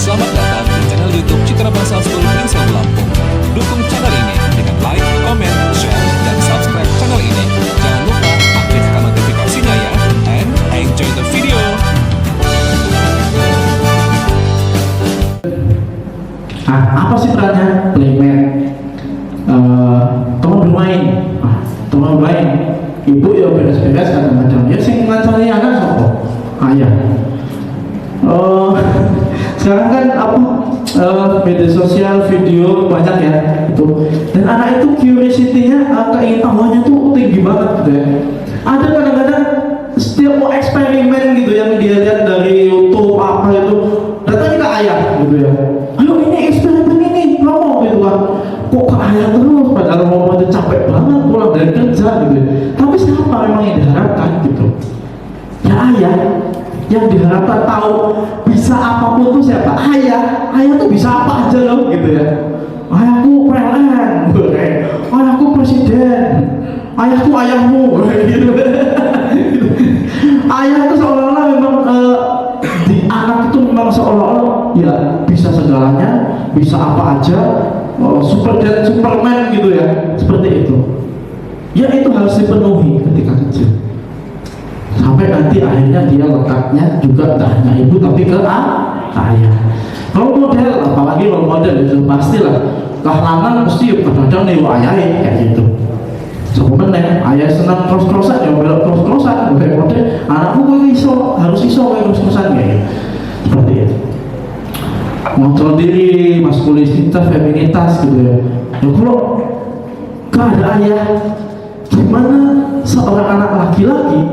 Selamat datang di channel YouTube Citra Bangsa School Prinsip Lampung. Dukung channel ini dengan like, comment, share, dan subscribe channel ini. Jangan lupa aktifkan notifikasinya ya. And enjoy the video. Apa sih perannya playmate? Teman bermain, teman bermain. Ibu ya beres-beres kadang-kadang. Ya sing ngancani anak sopo? Ayah. Sekarang kan media sosial, video banyak ya itu. Dan anak itu curiosity-nya, keingin tahuannya tuh tinggi banget gitu ya. Ada kadang-kadang setiap mau eksperimen gitu yang dia lihat dari YouTube apa itu, datangnya ke ayah gitu ya. Ayo ini eksperimen ini, mau gitu kan. Kok ke ayah terus, padahal mau itu capek banget pulang dari kerja gitu ya. Tapi siapa memang yang diharapkan gitu? Ya ayah. Yang diharapkan tahu bisa apapun tuh siapa? Ayah. Ayah tuh bisa apa aja loh gitu ya. Ayahku PLN, ayahku presiden, ayahku ayahmu gitu. Ayah itu seolah-olah memang di anak itu memang seolah-olah ya bisa segalanya, bisa apa aja, super dan superman gitu ya, seperti itu. Ya itu harus dipenuhi ketika kecil. Sampai nanti akhirnya dia lekatnya juga tak hanya ibu tapi ke ayah. Kalau model, apalagi kalau model itu pastilah kehalangan mesti kadang-kadang nih ayahnya kayak gitu. Sebenarnya ayah senang cross-crossan ya belok cross-crossan, kayak model anakku kok harus iso cross-crossan kayak gitu. Seperti itu. Kontrol diri, maskulinitas, feminitas gitu ya. Ya kalau gak ada ayah, gimana seorang anak laki-laki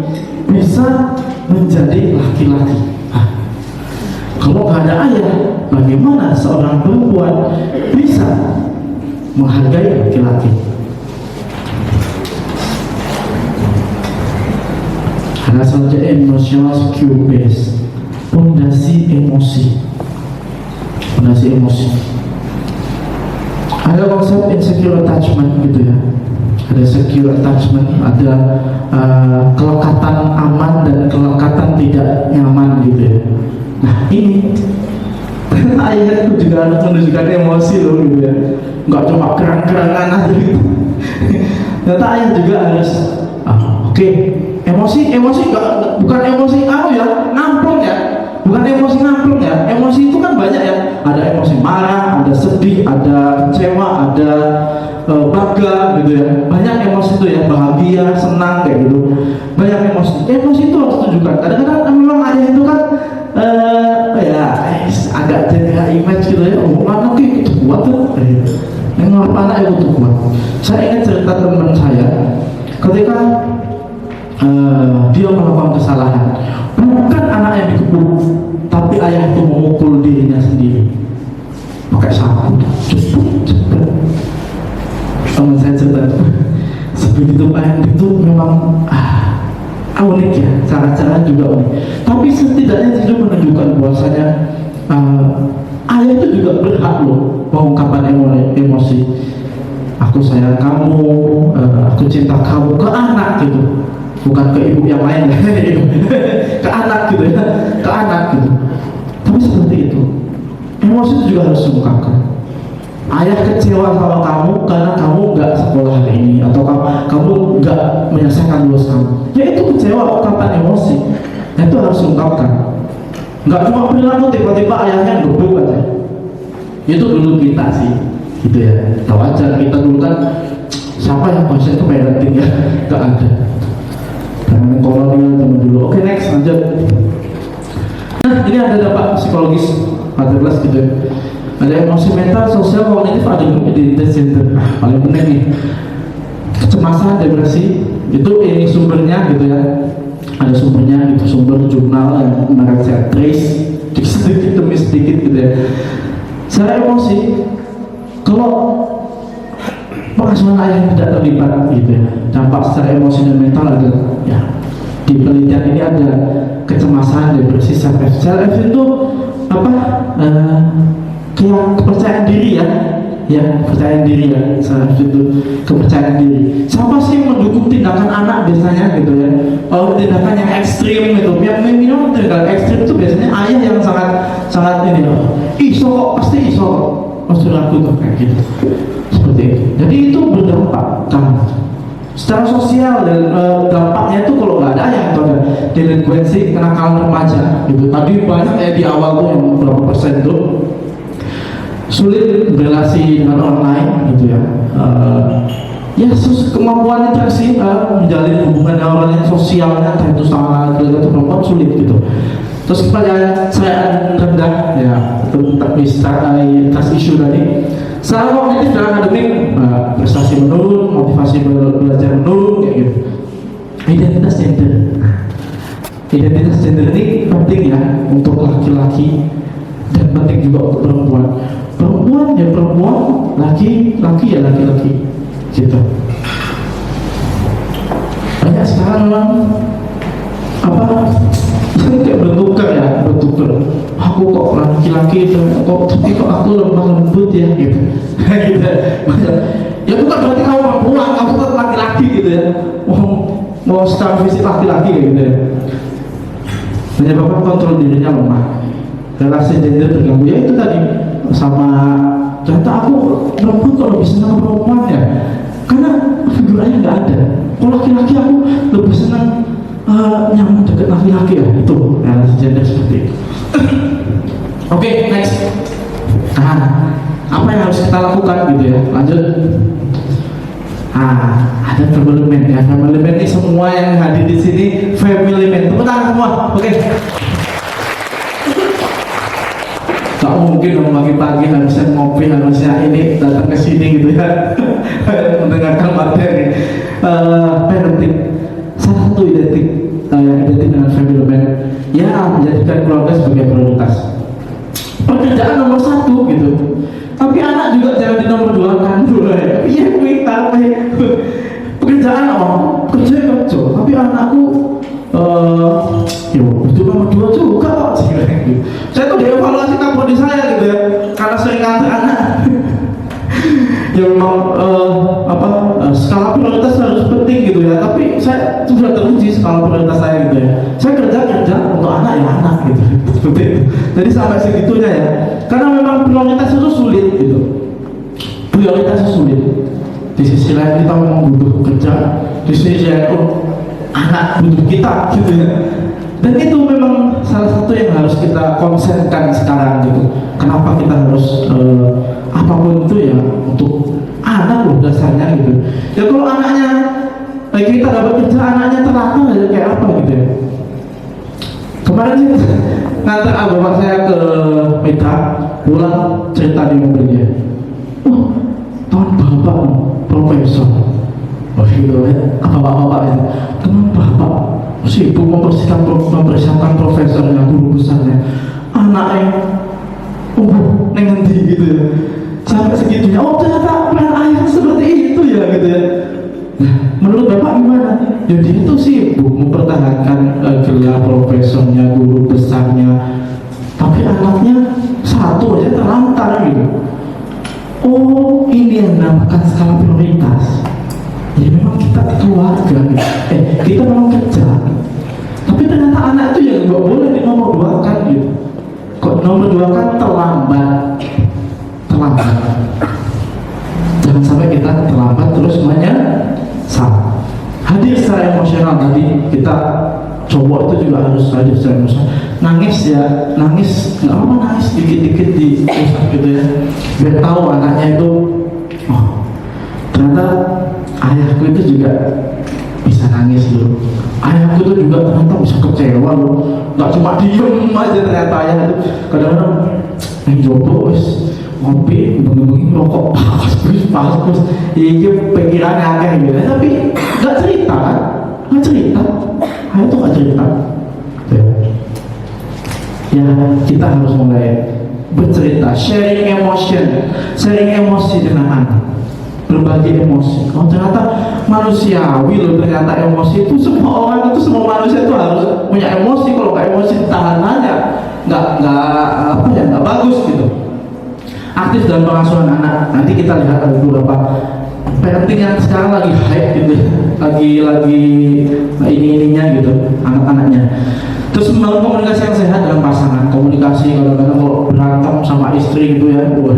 bisa menjadi laki-laki? Kalau gak ada ayah, bagaimana seorang perempuan bisa menghargai laki-laki? Ada saja emotional secure base, fondasi emosi. Fondasi emosi. Ada konsep insecure attachment gitu ya. Ada secure attachment, ada kelekatan aman dan kelekatan tidak nyaman gitu ya. Nah ini ayah itu juga harus menunjukkan emosi loh gitu ya. Nggak cuma kerang-kerangan aja gitu. Ternyata ayah juga harus oke. Emosi bukan emosi ya, ngamplung ya. Bukan emosi ngamplung ya. Emosi itu kan banyak ya. Ada emosi marah, ada sedih, ada kecewa, ada bangga gitu ya. Banyak emosi itu ya, bahagia, senang kayak gitu. Banyak emosi. Emosi itu harus tunjukkan. Kadang-kadang memang ayah itu kan ya agak jaga image gitu ya. Oh, anak itu kuat tuh. Yang ngapa anak itu kuat. Saya ingat cerita teman saya ketika dia melakukan kesalahan, bukan anak yang dikepung, tapi ayah itu memukul dirinya sendiri pakai sapu. Cepet. Teman saya cerita sebegitu pengen itu memang unik ya, cara-cara juga unik. Tapi setidaknya itu menunjukkan bahwasanya ayah itu juga berhak loh mengungkapkan emosi. Aku sayang kamu, aku cinta kamu ke anak gitu. Bukan ke ibu yang lain ke anak gitu ya, ke anak gitu. Tapi seperti itu, emosi itu juga harus diungkapkan. Ayah kecewa sama kamu karena kamu nggak sekolah hari ini, atau kamu nggak menyelesaikan tugas kamu. Ya itu kecewa, ungkapan emosi. Nah, itu harus diungkapkan. Nggak cuma perilaku tiba-tiba ayahnya gebuk aja. Itu dulu kita sih, gitu ya. Tahu aja kita dulu kan siapa yang konsep itu parenting ya, nggak ada. Jangan kolonial teman dulu. Oke, next lanjut. Nah, ini ada dampak psikologis pada kelas gitu. Ada emosi mental, sosial, kognitif, ada identitas gender. Paling penting nih, kecemasan, depresi. Itu ini sumbernya gitu ya. Ada sumbernya gitu, sumber jurnal yang mereka saya trace sedikit demi sedikit gitu ya. Secara emosi, kalau pengasuhan ayah tidak terlibat gitu ya, dampak secara emosi dan mental ada ya. Di penelitian ini ada kecemasan, depresi, self itu apa? Kayak kepercayaan diri ya, kepercayaan diri ya, self itu kepercayaan diri. Siapa sih yang mendukung tindakan anak biasanya gitu ya? Tindakan yang ekstrim gitu, yang minum tindakan ekstrim itu biasanya ayah yang sangat ini loh. iso kok, pasti iso kok. Maksud aku tuh kayak gitu, seperti itu. Jadi itu berdampak kan secara sosial, dan dampaknya itu kalau nggak ada ya pada delinkuensi, kenakalan remaja gitu. Tadi banyak ya di awal tuh yang berapa persen tuh sulit berrelasi dengan orang lain gitu ya. Ya kemampuan interaksi menjalin hubungan dengan orang lain, sosialnya entah itu sama laki-laki atau perempuan sulit gitu. Terus kepercayaan rendah ya, itu trust issue tadi. Secara kognitif dan akademik, prestasi menurun, motivasi belajar menurun kayak gitu. Identitas gender ini penting ya untuk laki-laki dan penting juga untuk perempuan. Perempuan ya perempuan, laki-laki ya laki-laki gitu. Banyak sekarang memang kayak bertukar. Aku kok laki-laki itu kok, tapi kok aku lemah lembut ya gitu. Gitu. Ya bukan berarti kamu perempuan, kamu tetap laki-laki gitu ya. Mau secara fisik laki-laki kayak gitu ya. Menyebabkan kontrol dirinya lemah. Relasi gender terganggu ya itu tadi, sama ternyata aku perempuan kok lebih senang perempuan ya. Karena figuranya nggak ada. Kalau laki-laki aku lebih senang nyaman deket laki-laki ya, itu relasi gender seperti itu. Oke, next. Nah, apa yang harus kita lakukan gitu ya? Lanjut. Ada family man ya. Family man ini semua yang hadir di sini family man. Tepuk tangan semua. Oke. Gak mungkin dong pagi-pagi harusnya ngopi, harusnya ini datang ke sini gitu ya. Mendengarkan materi. Parenting. Salah satu identik dengan family man ya, menjadikan keluarga sebagai prioritas. Pekerjaan nomor satu gitu, tapi anak juga jangan di nomor dua kan dulu ya. Iya pekerjaan kerja, tapi anakku itu nomor dua juga kok. Saya tuh dievaluasi kapolri saya gitu ya, karena sering nganter anak. Ya memang skala prioritas harus penting gitu ya, tapi saya sudah teruji skala prioritas saya gitu ya. Saya kerja untuk anak ya anak gitu. Jadi sampai segitunya ya, karena memang prioritas itu sulit gitu. Prioritas itu sulit. Di sisi lain kita memang butuh kerja, di sisi lain anak butuh kita gitu ya. Dan itu memang salah satu yang harus kita konsenkan sekarang gitu. Kenapa kita harus apapun itu ya untuk anak loh dasarnya gitu. Ya kalau anaknya kita dapat kerja, anaknya terlantar ya kayak apa gitu ya. Kemarin sih ngantar bapak saya ke Mitra, pulang cerita di mobilnya. Tahun bapak profesor. Gitu ya. Bapak-bapak ya. Teman bapak sibuk mempersiapkan profesornya, guru besarnya. Anaknya ngendi gitu ya. Sampai segitunya, ternyata plan ayah seperti itu ya gitu ya. Nah, menurut bapak gimana? Jadi itu sibuk mempertahankan gelar profesornya, guru besarnya, tapi anaknya satu aja terlantar gitu. Ini yang dinamakan skala prioritas. Ya memang kita keluarga gitu. Kita memang kerja, tapi ternyata anak itu ya nggak boleh di nomor dua kan gitu. Kok nomor dua kan terlambat. Jangan sampai kita terlambat terus menyesal. Hadir secara emosional tadi, kita cowok itu juga harus hadir secara emosional. Nangis nggak apa nangis dikit-dikit di pusat gitu ya, biar tahu anaknya itu ternyata ayahku itu juga bisa nangis loh. Ayahku itu juga ternyata bisa kecewa loh. Nggak cuma diem aja ternyata ayah itu kadang-kadang jopo ngopi, bengi-bengi rokok, pas, iya pikirannya agak gitu. Tapi nggak cerita kan? Ayah tuh nggak cerita. Ya kita harus mulai bercerita, sharing emosi dengan anak. Berbagi emosi. Ternyata manusiawi loh, ternyata emosi itu semua manusia itu harus punya emosi. Kalau nggak emosi ditahan aja, nggak bagus gitu. Aktif dalam pengasuhan anak. Nanti kita lihat ada beberapa parenting yang sekarang lagi hype gitu, lagi ininya gitu anak-anaknya. Terus membangun komunikasi yang sehat dalam pasangan. Komunikasi kadang-kadang kalau berantem sama istri gitu ya. Wah,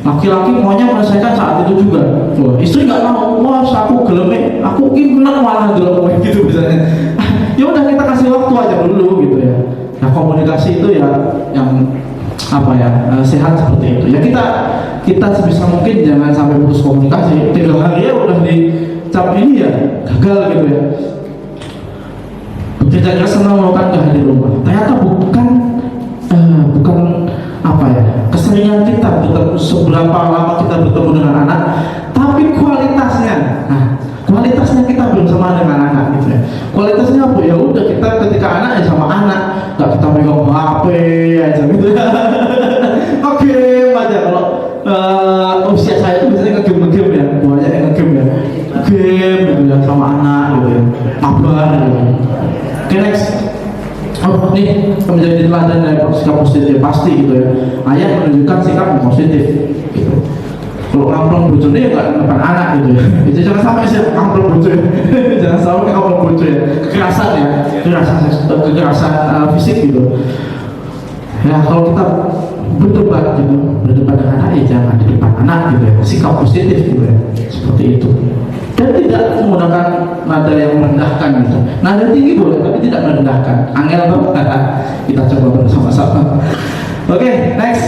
laki-laki maunya menyelesaikan saat itu juga. Wah, istri nggak mau, wah aku geleme, aku gimana malah geleme gitu misalnya. Ya udah kita kasih waktu aja dulu gitu ya. Nah komunikasi itu ya yang apa ya sehat seperti itu. Ya kita sebisa mungkin jangan sampai putus komunikasi. 3 hari ya udah dicap ini ya gagal gitu ya. Bekerja keras senang melakukan kehadir rumah. Ternyata bukan apa ya keseringan kita bertemu, seberapa lama kita bertemu dengan anak, tapi kualitasnya. Nah, kualitasnya kita belum sama dengan anak gitu ya. Kualitasnya apa ya udah kita ketika anak ya sama anak, nggak kita megang HP aja gitu. Oke aja kalau usia saya itu biasanya ngegame ya, banyak yang ngegame ya, game gitu ya sama anak gitu ya, mabar gitu. Oke, next. Oh, ini menjadi teladan dari sikap positif pasti gitu ya. Ayah menunjukkan sikap yang positif gitu. Kalau ngamplong bocor ya nggak depan anak gitu ya. Itu jangan sampai sih ngamplong bocor. Jangan sampai ngamplong bocor ya. Kekerasan ya, kekerasan fisik gitu. Ya kalau kita berdebat gitu, berdebat dengan anak ya jangan di depan anak gitu ya. Sikap positif gitu ya, seperti itu. Dan tidak menggunakan nada yang merendahkan gitu. Nada tinggi boleh, tapi tidak merendahkan. Angel banget. Kita coba bersama-sama. Oke, next.